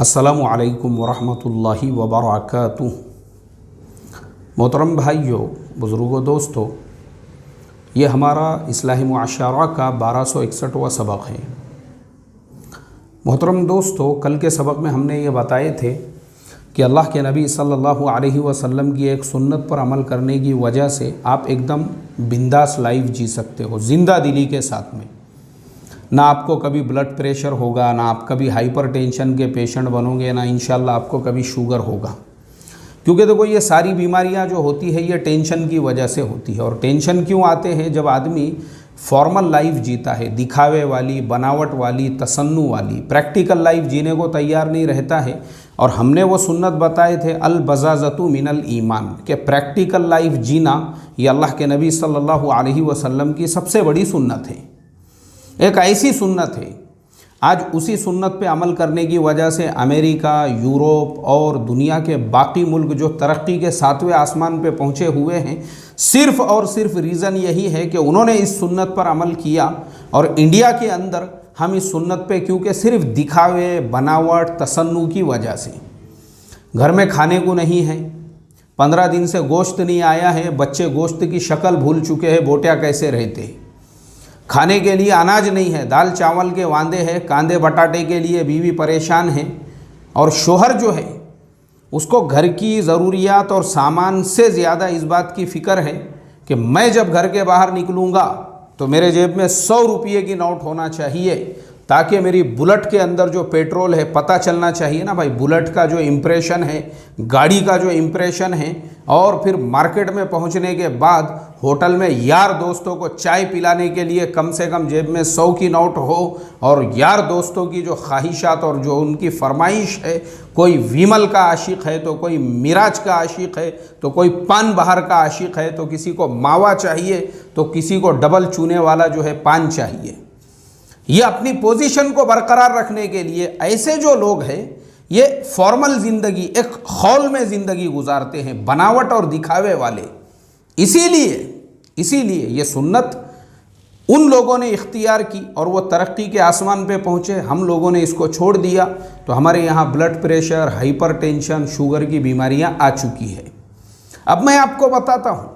अस्सलामु अलैकुम वरहमतुल्लाहि वबरकातुहू। मोहतरम भाइयों, बुज़ुर्गों, दोस्तों, ये हमारा इस्लाही मुआशरा का 1261वां सबक है। मोहतरम दोस्तों, कल के सबक में हमने ये बताए थे कि अल्लाह के नबी सल्लल्लाहु अलैहि वसल्लम की एक सुन्नत पर अमल करने की वजह से आप एकदम बिंदास लाइफ जी सकते हो, ज़िंदा दिली के साथ में। ना आपको कभी ब्लड प्रेशर होगा, ना आप कभी हाइपरटेंशन के पेशेंट बनोगे, ना इंशाल्लाह आपको कभी शुगर होगा। क्योंकि देखो, ये सारी बीमारियां जो होती है ये टेंशन की वजह से होती है। और टेंशन क्यों आते हैं? जब आदमी फॉर्मल लाइफ जीता है, दिखावे वाली, बनावट वाली, तसन्नु वाली, प्रैक्टिकल लाइफ जीने को तैयार नहीं रहता है। और हमने वो सुन्नत बताए थे, अल बज़ाज़तु मिनल ईमान, कि प्रैक्टिकल लाइफ जीना ये अल्लाह के नबी सल्लल्लाहु अलैहि वसल्लम की सबसे बड़ी सुन्नत है। एक ऐसी सुन्नत है, आज उसी सुन्नत पे अमल करने की वजह से अमेरिका, यूरोप और दुनिया के बाकी मुल्क जो तरक्की के 7वें आसमान पे पहुँचे हुए हैं, सिर्फ़ और सिर्फ रीज़न यही है कि उन्होंने इस सुन्नत पर अमल किया। और इंडिया के अंदर हम इस सुन्नत पे, क्योंकि सिर्फ दिखावे, बनावट, तसन्नु की वजह से घर में खाने को नहीं है, 15 दिन से गोश्त नहीं आया है, बच्चे गोश्त की शक्ल भूल चुके हैं, बोटियाँ कैसे रहते हैं, खाने के लिए अनाज नहीं है, दाल चावल के वांदे हैं, कांदे बटाटे के लिए बीवी परेशान है। और शोहर जो है उसको घर की ज़रूरियात और सामान से ज़्यादा इस बात की फ़िक्र है कि मैं जब घर के बाहर निकलूँगा तो मेरे जेब में 100 रुपये की नोट होना चाहिए, ताकि मेरी बुलेट के अंदर जो पेट्रोल है पता चलना चाहिए ना भाई, बुलेट का जो इम्प्रेशन है, गाड़ी का जो इम्प्रेशन है। और फिर मार्केट में पहुंचने के बाद होटल में यार दोस्तों को चाय पिलाने के लिए कम से कम जेब में 100 की नोट हो। और यार दोस्तों की जो ख्वाहिशात और जो उनकी फरमाइश है, कोई विमल का आशिक है तो कोई मिराज का आशिक है, तो कोई पान बहार का आशिक है, तो किसी को मावा चाहिए, तो किसी को डबल चूने वाला जो है पान चाहिए। ये अपनी पोजीशन को बरकरार रखने के लिए ऐसे जो लोग हैं ये फॉर्मल ज़िंदगी, एक हॉल में ज़िंदगी गुजारते हैं, बनावट और दिखावे वाले। इसीलिए ये सुन्नत उन लोगों ने इख्तियार की और वो तरक्की के आसमान पे पहुँचे। हम लोगों ने इसको छोड़ दिया तो हमारे यहाँ ब्लड प्रेशर, हाइपरटेंशन, शुगर की बीमारियाँ आ चुकी है। अब मैं आपको बताता हूँ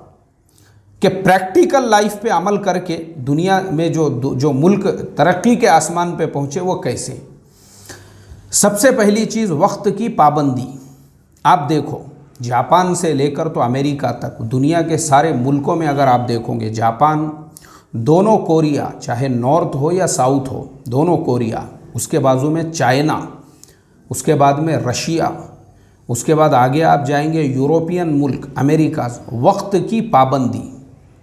कि प्रैक्टिकल लाइफ पे अमल करके दुनिया में जो मुल्क तरक्की के आसमान पे पहुँचे वो कैसे। सबसे पहली चीज़, वक्त की पाबंदी। आप देखो, जापान से लेकर तो अमेरिका तक दुनिया के सारे मुल्कों में अगर आप देखोगे, जापान, दोनों कोरिया, चाहे नॉर्थ हो या साउथ हो, दोनों कोरिया, उसके बाजू में चाइना, उसके बाद में रशिया, उसके बाद आगे आप जाएंगे यूरोपियन मुल्क, अमेरिका। वक्त की पाबंदी,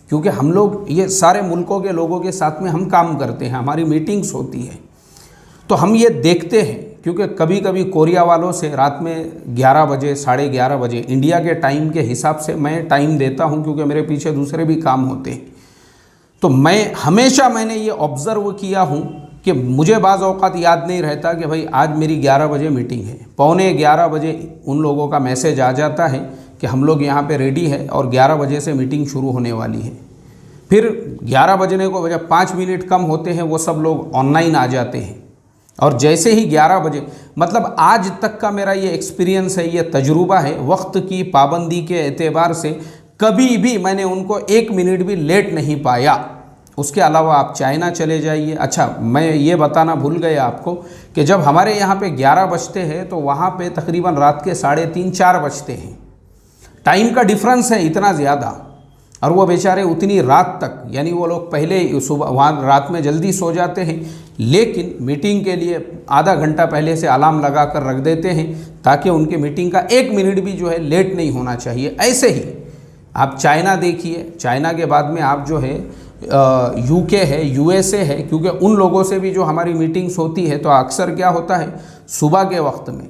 क्योंकि हम लोग ये सारे मुल्कों के लोगों के साथ में हम काम करते हैं, हमारी मीटिंग्स होती है, तो हम ये देखते हैं। क्योंकि कभी कभी कोरिया वालों से रात में 11 बजे, 11:30 बजे इंडिया के टाइम के हिसाब से मैं टाइम देता हूं, क्योंकि मेरे पीछे दूसरे भी काम होते हैं। तो मैंने ये ऑब्ज़र्व किया हूं कि मुझे बाज़ औक़ात याद नहीं रहता कि भाई आज मेरी 11 बजे मीटिंग है। 11:15 बजे उन लोगों का मैसेज आ जाता है कि हम लोग यहाँ पे रेडी है और 11 बजे से मीटिंग शुरू होने वाली है। फिर 11 बजने को जब 5 मिनट कम होते हैं वो सब लोग ऑनलाइन आ जाते हैं। और जैसे ही 11 बजे, मतलब आज तक का मेरा ये एक्सपीरियंस है, ये तजुर्बा है, वक्त की पाबंदी के एतबार से कभी भी मैंने उनको 1 मिनट भी लेट नहीं पाया। उसके अलावा आप चाइना चले जाइए। अच्छा, मैं ये बताना भूल गया आपको कि जब हमारे यहाँ पे 11 बजते हैं तो वहाँ पे तकरीबन रात के 3:30-4 बजते हैं। टाइम का डिफरेंस है इतना ज़्यादा। और वो बेचारे उतनी रात तक, यानी वो लोग पहले सुबह वहाँ रात में जल्दी सो जाते हैं, लेकिन मीटिंग के लिए आधा घंटा पहले से अलार्म लगा कर रख देते हैं, ताकि उनके मीटिंग का 1 मिनट भी जो है लेट नहीं होना चाहिए। ऐसे ही आप चाइना देखिए, चाइना के बाद में आप जो है यूके है, यूएसए है, क्योंकि उन लोगों से भी जो हमारी मीटिंग्स होती है तो अक्सर क्या होता है, सुबह के वक्त में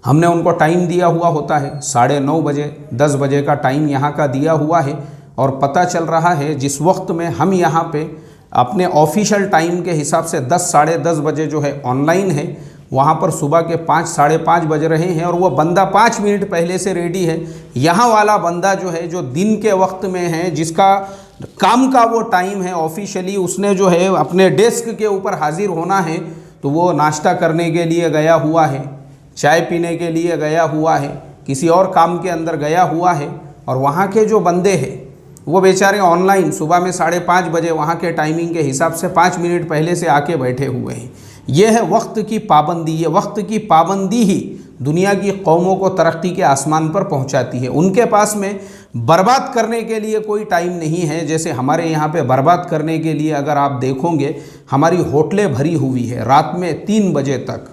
हमने उनको टाइम दिया हुआ होता है, 9:30 बजे, 10 बजे का टाइम यहाँ का दिया हुआ है। और पता चल रहा है जिस वक्त में हम यहाँ पे अपने ऑफिशियल टाइम के हिसाब से 10, साढ़े 10 बजे जो है ऑनलाइन है, वहाँ पर सुबह के 5, साढ़े 5 बज रहे हैं और वो बंदा 5 मिनट पहले से रेडी है। यहाँ वाला बंदा जो है, जो दिन के वक्त में है, जिसका काम का वो टाइम है ऑफिशियली, उसने जो है अपने डेस्क के ऊपर हाजिर होना है, तो वो नाश्ता करने के लिए गया हुआ है, चाय पीने के लिए गया हुआ है, किसी और काम के अंदर गया हुआ है, और वहाँ के जो बंदे हैं वो बेचारे ऑनलाइन सुबह में 5:30 बजे वहाँ के टाइमिंग के हिसाब से 5 मिनट पहले से आके बैठे हुए हैं। ये है वक्त की पाबंदी। ये वक्त की पाबंदी ही दुनिया की कौमों को तरक्की के आसमान पर पहुंचाती है। उनके पास में बर्बाद करने के लिए कोई टाइम नहीं है। जैसे हमारे यहाँ पे बर्बाद करने के लिए अगर आप देखोगे, हमारी होटलें भरी हुई है, रात में 3 बजे तक,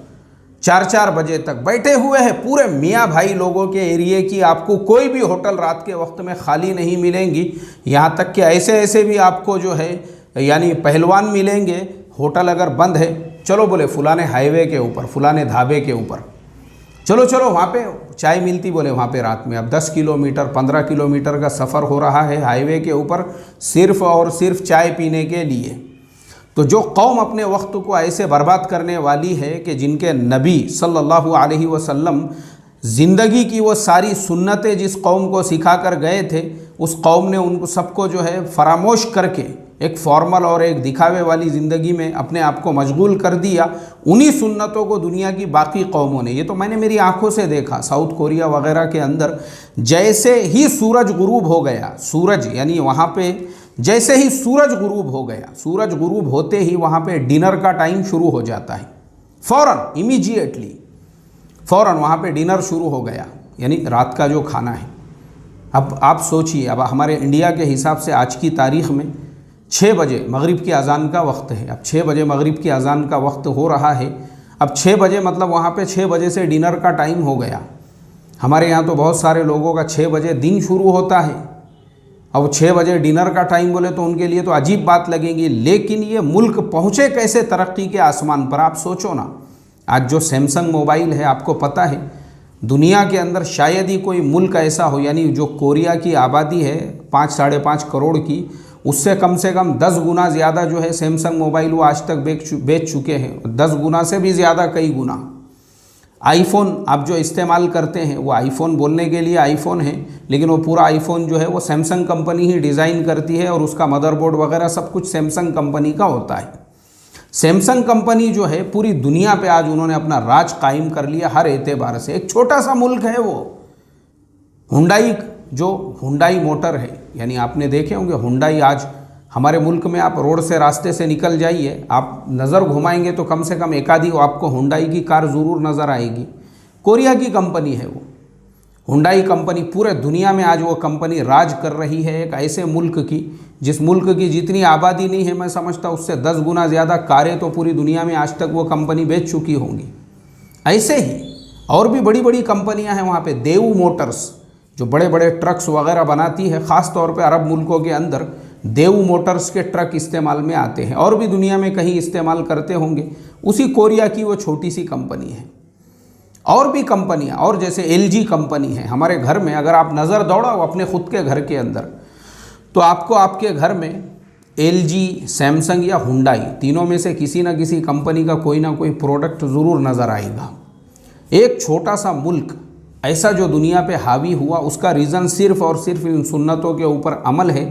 4-4 बजे तक बैठे हुए हैं पूरे मियाँ भाई लोगों के एरिए की। आपको कोई भी होटल रात के वक्त में खाली नहीं मिलेंगी। यहाँ तक कि ऐसे ऐसे भी आपको जो है यानी पहलवान मिलेंगे, होटल अगर बंद है, चलो बोले फुलाने हाईवे के ऊपर, फुलाने ढाबे के ऊपर, चलो चलो वहाँ पे चाय मिलती, बोले वहाँ पे रात में। अब 10 किलोमीटर 15 किलोमीटर का सफ़र हो रहा है हाईवे के ऊपर सिर्फ़ और सिर्फ चाय पीने के लिए। तो जो कौम अपने वक्त को ऐसे बर्बाद करने वाली है कि जिनके नबी सल्लल्लाहु अलैहि वसल्लम ज़िंदगी की वो सारी सुन्नतें जिस कौम को सिखा कर गए थे, उस कौम ने उनको सबको जो है फरामोश करके एक फॉर्मल और एक दिखावे वाली ज़िंदगी में अपने आप को मशगूल कर दिया। उन्हीं सुन्नतों को दुनिया की बाकी कौमों ने, ये तो मैंने मेरी आंखों से देखा, साउथ कोरिया वगैरह के अंदर जैसे ही सूरज गुरूब हो गया, सूरज यानी वहाँ पे जैसे ही सूरज गुरूब हो गया, सूरज गुरूब होते ही वहाँ पे डिनर का टाइम शुरू हो जाता है। फ़ौरन इमीडिएटली फ़ौरन वहाँ पे डिनर शुरू हो गया, यानी रात का जो खाना है। अब आप सोचिए, अब हमारे इंडिया के हिसाब से आज की तारीख़ में 6 बजे मगरिब की अज़ान का वक्त है। अब 6 बजे मगरिब की अज़ान का वक्त हो रहा है। अब 6 बजे मतलब वहाँ पे 6 बजे से डिनर का टाइम हो गया। हमारे यहाँ तो बहुत सारे लोगों का 6 बजे दिन शुरू होता है। अब 6 बजे डिनर का टाइम बोले तो उनके लिए तो अजीब बात लगेगी। लेकिन ये मुल्क पहुँचे कैसे तरक्की के आसमान पर, आप सोचो ना। आज जो सैमसंग मोबाइल है, आपको पता है दुनिया के अंदर शायद ही कोई मुल्क ऐसा हो, यानी जो कोरिया की आबादी है 5-5.5 करोड़ की, उससे कम से कम 10 गुना ज़्यादा जो है सैमसंग मोबाइल वो आज तक बेच चुके हैं। 10 गुना से भी ज़्यादा, कई गुना। आईफ़ोन आप जो इस्तेमाल करते हैं, वो आईफ़ोन बोलने के लिए आईफ़ोन है, लेकिन वो पूरा आईफ़ोन जो है वो सैमसंग कंपनी ही डिज़ाइन करती है और उसका मदरबोर्ड वगैरह सब कुछ सैमसंग कंपनी का होता है। सैमसंग कंपनी जो है पूरी दुनिया पे आज उन्होंने अपना राज कायम कर लिया हर एतबार से। एक छोटा सा मुल्क है वो। हुंडई, जो हुंडई मोटर है, यानी आपने देखे होंगे हुंडई, आज हमारे मुल्क में आप रोड से रास्ते से निकल जाइए, आप नज़र घुमाएंगे तो कम से कम एक आधी आपको हुंडई की कार ज़रूर नज़र आएगी। कोरिया की कंपनी है वो हुंडई कंपनी। पूरे दुनिया में आज वो कंपनी राज कर रही है। एक ऐसे मुल्क की जिस मुल्क की जितनी आबादी नहीं है, मैं समझता उससे 10 गुना ज़्यादा कारें तो पूरी दुनिया में आज तक वो कंपनी बेच चुकी होंगी। ऐसे ही और भी बड़ी बड़ी कंपनियां हैं वहाँ पे। देवू मोटर्स जो बड़े बड़े ट्रक्स वगैरह बनाती है, ख़ास तौर पे अरब मुल्कों के अंदर देवू मोटर्स के ट्रक इस्तेमाल में आते हैं, और भी दुनिया में कहीं इस्तेमाल करते होंगे। उसी कोरिया की वो छोटी सी कंपनी है। और भी कंपनियां, और जैसे LG कंपनी है। हमारे घर में अगर आप नज़र दौड़ाओ अपने ख़ुद के घर के अंदर, तो आपको आपके घर में LG, सैमसंग या हुंडई, तीनों में से किसी न किसी कंपनी का कोई ना कोई प्रोडक्ट ज़रूर नज़र आएगा। एक छोटा सा मुल्क ऐसा जो दुनिया पे हावी हुआ, उसका रीज़न सिर्फ़ और सिर्फ इन सुन्नतों के ऊपर अमल है।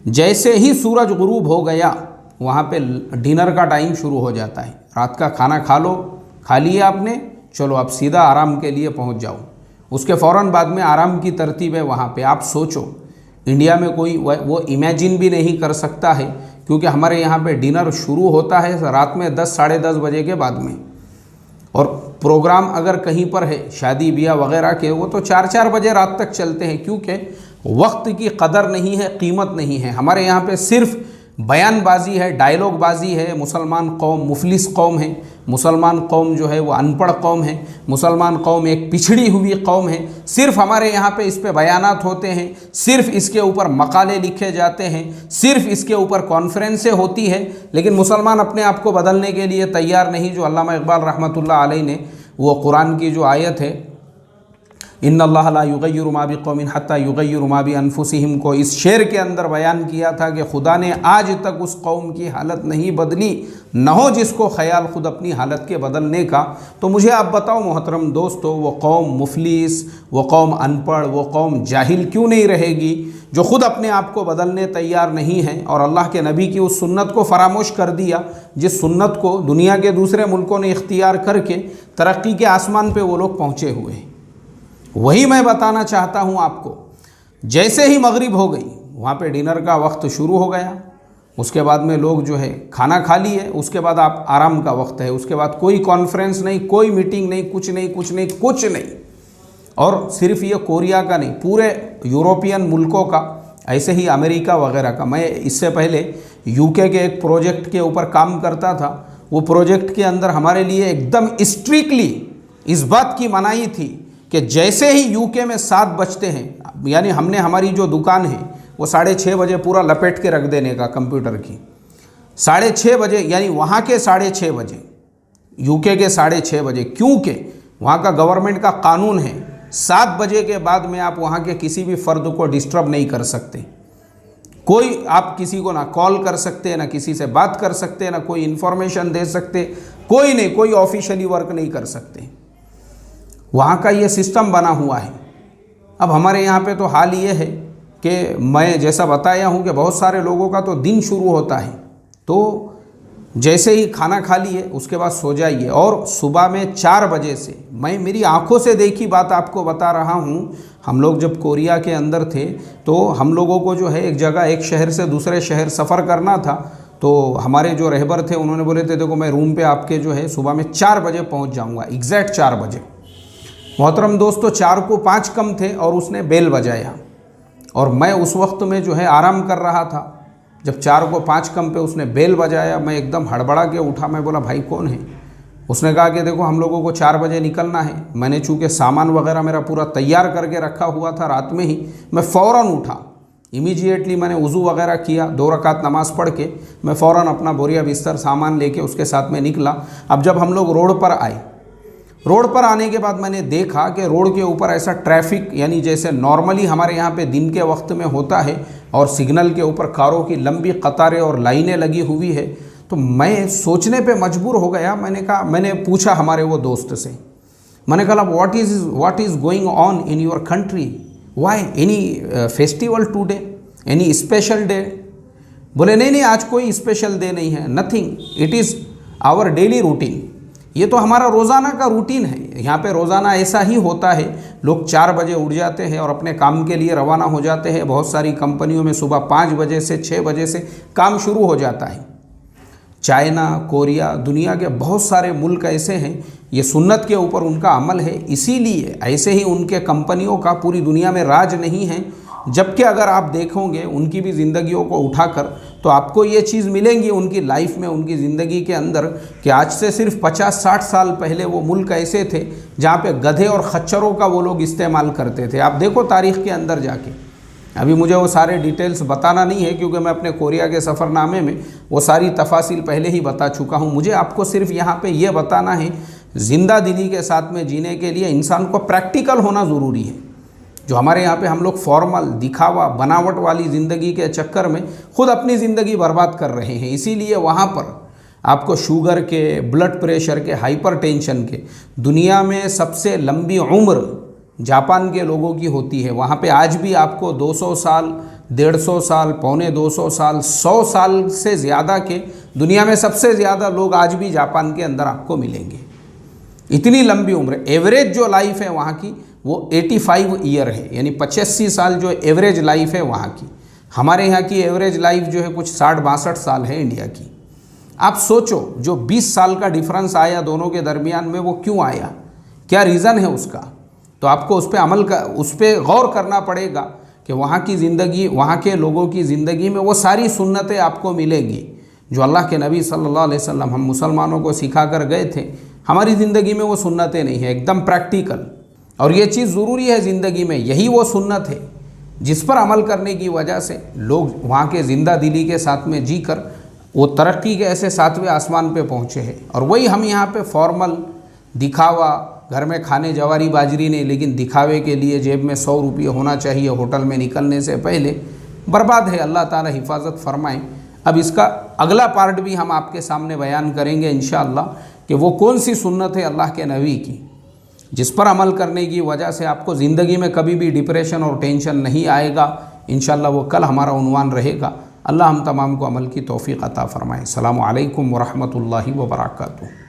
जैसे ही सूरज गुरूब हो गया, वहाँ पे डिनर का टाइम शुरू हो जाता है। रात का खाना खा लो, खा लिया आपने, चलो अब सीधा आराम के लिए पहुँच जाओ। उसके फ़ौरन बाद में आराम की तरतीब है वहाँ पे। आप सोचो, इंडिया में कोई वो इमेजिन भी नहीं कर सकता है, क्योंकि हमारे यहाँ पे डिनर शुरू होता है रात में 10 साढ़े 10 बजे के बाद में, और प्रोग्राम अगर कहीं पर है शादी ब्याह वगैरह के, वो तो 4-4 बजे रात तक चलते हैं, क्योंकि वक्त की कदर नहीं है, कीमत नहीं है। हमारे यहाँ पे सिर्फ बयानबाजी है, डायलॉगबाजी है। मुसलमान कौम मुफलिस कौम है, मुसलमान कौम जो है वो अनपढ़ कौम है, मुसलमान कौम एक पिछड़ी हुई कौम है। सिर्फ हमारे यहाँ पे इस पे बयानात होते हैं, सिर्फ इसके ऊपर मकाले लिखे जाते हैं, सिर्फ इसके ऊपर कॉन्फ्रेंसें होती है, लेकिन मुसलमान अपने आप को बदलने के लिए तैयार नहीं। जो अल्लामा इकबाल रहमतुल्लाह अलैह ने वो कुरान की जो आयत है, इन्नल्लाह ला युगय्यिरु मा बिक़ौमिन हत्ता युगय्यिरु मा बिअनफुसिहिम को इस शेर के अंदर बयान किया था कि खुदा ने आज तक उस कौम की हालत नहीं बदली, न हो जिसको ख्याल खुद अपनी हालत के बदलने का। तो मुझे आप बताओ मोहतरम दोस्तों, वो कौम मुफलिस, वो कौम अनपढ़, वो कौम जाहिल क्यों नहीं रहेगी जो ख़ुद अपने आप को बदलने तैयार नहीं है और अल्लाह के नबी की उस सुन्नत को फरामोश कर दिया, जिस सुन्नत को दुनिया के दूसरे मुल्कों ने इख्तियार करके तरक्की के आसमान पे वो लोग पहुँचे हुए हैं। वही मैं बताना चाहता हूँ आपको। जैसे ही मगरिब हो गई, वहाँ पे डिनर का वक्त शुरू हो गया, उसके बाद में लोग जो है खाना खा लिए, उसके बाद आप आराम का वक्त है, उसके बाद कोई कॉन्फ्रेंस नहीं, कोई मीटिंग नहीं, कुछ नहीं कुछ नहीं कुछ नहीं। और सिर्फ ये कोरिया का नहीं, पूरे यूरोपियन मुल्कों का, ऐसे ही अमेरिका वगैरह का। मैं इससे पहले यूके के एक प्रोजेक्ट के ऊपर काम करता था। वो प्रोजेक्ट के अंदर हमारे लिए एकदम स्ट्रिक्टली इस बात की मनाही थी कि जैसे ही यूके में 7 बजते हैं, यानी हमने हमारी जो दुकान है वो 6:30 बजे पूरा लपेट के रख देने का कंप्यूटर की। 6:30 बजे, यानी वहाँ के 6:30 बजे, यूके के 6:30 बजे, क्योंकि वहाँ का गवर्नमेंट का कानून है 7 बजे के बाद में आप वहाँ के किसी भी फ़र्द को डिस्टर्ब नहीं कर सकते। कोई आप किसी को ना कॉल कर सकते, ना किसी से बात कर सकते, ना कोई इन्फॉर्मेशन दे सकते, कोई नहीं, कोई ऑफिशियली वर्क नहीं कर सकते। वहाँ का ये सिस्टम बना हुआ है। अब हमारे यहाँ पे तो हाल ये है कि मैं जैसा बताया हूँ कि बहुत सारे लोगों का तो दिन शुरू होता है, तो जैसे ही खाना खा लिए उसके बाद सो जाइए, और सुबह में 4 बजे से, मैं मेरी आंखों से देखी बात आपको बता रहा हूँ। हम लोग जब कोरिया के अंदर थे तो हम लोगों को जो है एक जगह, एक शहर से दूसरे शहर सफ़र करना था। तो हमारे जो रहबर थे उन्होंने बोले थे देखो मैं रूम पे आपके जो है सुबह में 4 बजे पहुँच जाऊँगा, एग्जैक्ट 4 बजे। मोहतरम दोस्तों, 4 को 5 कम थे और उसने बेल बजाया, और मैं उस वक्त में जो है आराम कर रहा था। जब 4 को 5 कम पे उसने बेल बजाया, मैं एकदम हड़बड़ा के उठा। मैं बोला भाई कौन है? उसने कहा कि देखो हम लोगों को 4 बजे निकलना है। मैंने चूँकि सामान वगैरह मेरा पूरा तैयार करके रखा हुआ था, रात में ही मैं फ़ौरन उठा। इमीडिएटली मैंने वज़ू वगैरह किया, 2 रकात नमाज़ पढ़ के मैं फ़ौरन अपना बोरिया बिस्तर सामान लेके उसके साथ में निकला। अब जब हम लोग रोड पर आए, रोड पर आने के बाद मैंने देखा कि रोड के ऊपर ऐसा ट्रैफिक, यानी जैसे नॉर्मली हमारे यहाँ पे दिन के वक्त में होता है, और सिग्नल के ऊपर कारों की लंबी कतारें और लाइनें लगी हुई है। तो मैं सोचने पे मजबूर हो गया। मैंने पूछा हमारे वो दोस्त से, मैंने कहा what is going on in your country, why, any festival today, any special day? बोले नहीं आज कोई स्पेशल डे नहीं है, nothing, it is our daily routine. ये तो हमारा रोज़ाना का रूटीन है। यहाँ पे रोज़ाना ऐसा ही होता है, लोग 4 बजे उठ जाते हैं और अपने काम के लिए रवाना हो जाते हैं। बहुत सारी कंपनियों में सुबह 5 बजे से 6 बजे से काम शुरू हो जाता है। चाइना, कोरिया, दुनिया के बहुत सारे मुल्क ऐसे हैं, ये सुन्नत के ऊपर उनका अमल है, इसीलिए ऐसे ही उनके कंपनियों का पूरी दुनिया में राज नहीं है। जबकि अगर आप देखोगे उनकी भी ज़िंदगियों को उठाकर, तो आपको ये चीज़ मिलेंगी उनकी लाइफ में, उनकी ज़िंदगी के अंदर, कि आज से सिर्फ 50-60 साल पहले वो मुल्क ऐसे थे जहाँ पे गधे और खच्चरों का वो लोग इस्तेमाल करते थे। आप देखो तारीख़ के अंदर जाके। अभी मुझे वो सारे डिटेल्स बताना नहीं है, क्योंकि मैं अपने कोरिया के सफ़रनामे में वो सारी तफासिल पहले ही बता चुका हूँ। मुझे आपको सिर्फ यहाँ पे ये बताना है, ज़िंदा दिली के साथ में जीने के लिए इंसान को प्रैक्टिकल होना ज़रूरी है। जो हमारे यहाँ पे हम लोग फॉर्मल, दिखावा, बनावट वाली ज़िंदगी के चक्कर में खुद अपनी ज़िंदगी बर्बाद कर रहे हैं। इसीलिए वहाँ पर आपको शुगर के, ब्लड प्रेशर के, हाइपरटेंशन के, दुनिया में सबसे लंबी उम्र जापान के लोगों की होती है। वहाँ पे आज भी आपको 200 साल, 150 साल, 250 साल, 100 साल से ज़्यादा के, दुनिया में सबसे ज़्यादा लोग आज भी जापान के अंदर आपको मिलेंगे। इतनी लंबी उम्र, एवरेज जो लाइफ है वहाँ की वो 85 ईयर है, यानी 85 साल जो एवरेज लाइफ है वहाँ की। हमारे यहाँ की एवरेज लाइफ जो है कुछ 60-62 साल है इंडिया की। आप सोचो, जो 20 साल का डिफरेंस आया दोनों के दरमियान में, वो क्यों आया, क्या रीज़न है उसका? तो आपको उस पर गौर करना पड़ेगा कि वहाँ की ज़िंदगी, वहाँ के लोगों की ज़िंदगी में वो सारी सुन्नतें आपको मिलेंगी जो अल्लाह के नबी सल्लल्लाहु अलैहि वसल्लम हम मुसलमानों को सिखा कर गए थे। हमारी ज़िंदगी में वो सुन्नतें नहीं है, एकदम प्रैक्टिकल। और ये चीज़ ज़रूरी है ज़िंदगी में, यही वो सुन्नत है जिस पर अमल करने की वजह से लोग वहाँ के ज़िंदा दिली के साथ में जीकर वो तरक्की के ऐसे 7वें आसमान पे पहुँचे हैं। और वही हम यहाँ पे फॉर्मल, दिखावा, घर में खाने जवारी बाजरी नहीं, लेकिन दिखावे के लिए जेब में 100 रुपये होना चाहिए होटल में निकलने से पहले, बर्बाद है। अल्लाह ताला हिफाजत फरमाएं। अब इसका अगला पार्ट भी हम आपके सामने बयान करेंगे इंशाअल्लाह कि वो कौन सी सुन्नत है अल्लाह के नबी की जिस पर अमल करने की वजह से आपको ज़िंदगी में कभी भी डिप्रेशन और टेंशन नहीं आएगा। इंशाअल्लाह वो कल हमारा उन्वान रहेगा। अल्लाह हम तमाम को अमल की तौफीक अता फ़रमाए। अस्सलामु अलैकुम व रहमतुल्लाहि व बरकातुहू।